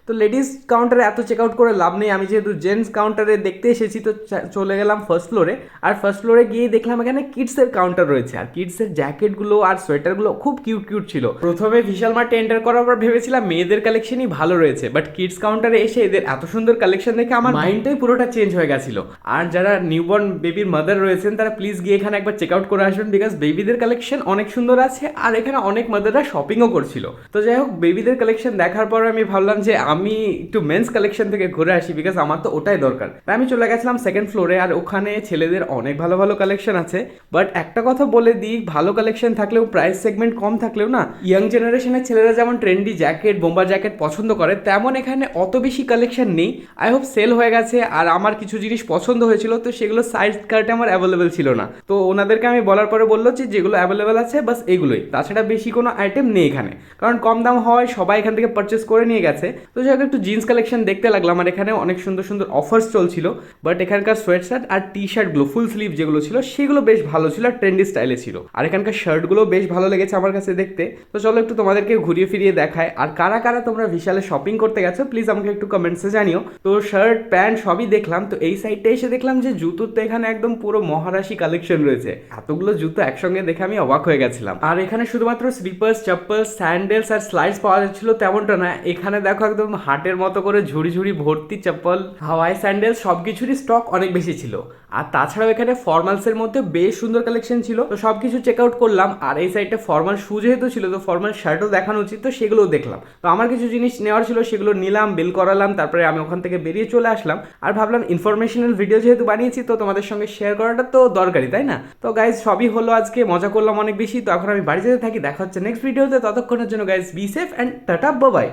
তো লেডিস কাউন্টারে এত চেক আউট করে লাভ নেই, আমি যেহেতু জেন্টস কাউন্টারে দেখতে এসেছি তো চলে গেলাম ফার্স্ট ফ্লোরে। আর ফার্স্ট ফ্লোরে গিয়ে দেখলাম এখানে কিডসের কাউন্টার রয়েছে, আর কিডসের জ্যাকেটগুলো আর সোয়েটারগুলো খুব কিউট কিউট ছিল। প্রথমে বিশাল মার্টে এন্টার করার পর ভেবেছিলাম মেয়েদের কালেকশনই ভালো রয়েছে, বাট কিডস কাউন্টারে এসে এদের এত সুন্দর কালেকশন দেখে আমার মাইন্ডটাই পুরোটা চেঞ্জ হয়ে গেছিল। আর যারা নিউবর্ন বেবির মাদার রয়েছেন তারা প্লিজ গিয়ে এখানে একবার চেক আউট করে আসবেন, বিকজ বেবিদের কালেকশন অনেক সুন্দর আছে আর এখানে অনেক মাদাররা শপিংও করছিল। তো যাই হোক, বেবিদের কালেকশন দেখার পর আমি ভাবলাম যে আমি একটু মেন্স কালেকশন থেকে ঘুরে আসি, বিকজ আমার তো ওটাই দরকার। তাই আমি চলে গেছিলাম সেকেন্ড ফ্লোরে, আর ওখানে ছেলেদের অনেক ভালো ভালো কালেকশন আছে। বাট একটা কথা বলে দিই, ভালো কালেকশন থাকলেও প্রাইস সেগমেন্ট কম থাকলেও না, ইয়াং জেনারেশনের ছেলেরা যেমন ট্রেন্ডি জ্যাকেট বোম্বার জ্যাকেট পছন্দ করে, তেমন এখানে অত বেশি কালেকশন নেই। আই হোপ সেল হয়ে গেছে। আর আমার কিছু জিনিস পছন্দ হয়েছিল, তো সেগুলো সাইজ কার্টে আমার অ্যাভেলেবেল ছিল না, তো ওনাদেরকে আমি বলার পরে বললো যে যেগুলো অ্যাভেলেবেল আছে বাস এগুলোই, তাছাড়া বেশি কোনো আইটেম নেই এখানে, কারণ কম দাম হয় সবাই এখান থেকে পারচেস করে নিয়ে গেছে। তো যাই হোক, একটু জিন্স কালেকশন দেখতে লাগলাম, আর এখানে অনেক সুন্দর সুন্দর অফার্স চলছিল। বাট এখানকার সোয়েট শার্ট আর টি শার্টগুলো ফুল স্লিভ যেগুলো ছিল সেগুলো বেশ ভালো ছিল আর ট্রেন্ডি স্টাইলে ছিল, আর এখানকার শার্টগুলো বেশ ভালো লেগেছে আমার কাছে দেখতে। তো চলো একটু তোমাদেরকে ঘুরিয়ে ফিরিয়ে দেখায়। আর কারা কারা তোমরা বিশালে শপিং করতে গেছো প্লিজ আমাকে একটু কমেন্টসে জানিও। তো শার্ট প্যান্ট সবই দেখলাম। তো এই সাইডটা এসে দেখলাম যে জুতোর তো এখানে একদম পুরো মহারাশি কালেকশন রয়েছে, এতগুলো জুতো একসঙ্গে দেখে আমি অবাক হয়ে গেছিলাম। আর এখানে শুধুমাত্র স্লিপার্স চপ্পলস স্যান্ডেলস আর স্লাইডস পাওয়া যাচ্ছিল তেমনটা না, এখানে দেখো একদম হাটের মতো করে ঝুড়ি ঝুড়ি ভর্তি চপ্পল হাওয়াই স্যান্ডেল সবকিছুরই স্টক অনেক বেশি ছিল। আর তাছাড়াও এখানে ফর্মালসের মধ্যে বেশ সুন্দর কালেকশন ছিল, তো সবকিছু চেক আউট করলাম। আর এই সাইডটা ফর্মাল শু যেহেতু ছিল, তো ফর্মাল শার্টও দেখানো উচিত, তো সেগুলোও দেখলাম। তো আমার কিছু জিনিস নেওয়ার ছিল, সেগুলো নিলাম, বিল করালাম, তারপরে আমি ওখান থেকে বেরিয়ে চলে আসলাম। আর ভাবলাম ইনফরমেশনাল ভিডিও যেহেতু বানিয়েছি তো তোমাদের সঙ্গে শেয়ার করাটা তো দরকারি, তাই না? তো গাইজ সবই হলো, আজকে মজা করলাম অনেক বেশি। তো এখন আমি বাড়ি যেতে থাকি, দেখা হচ্ছে নেক্সট ভিডিওতে। ততক্ষণের জন্য guys be safe and tata bye.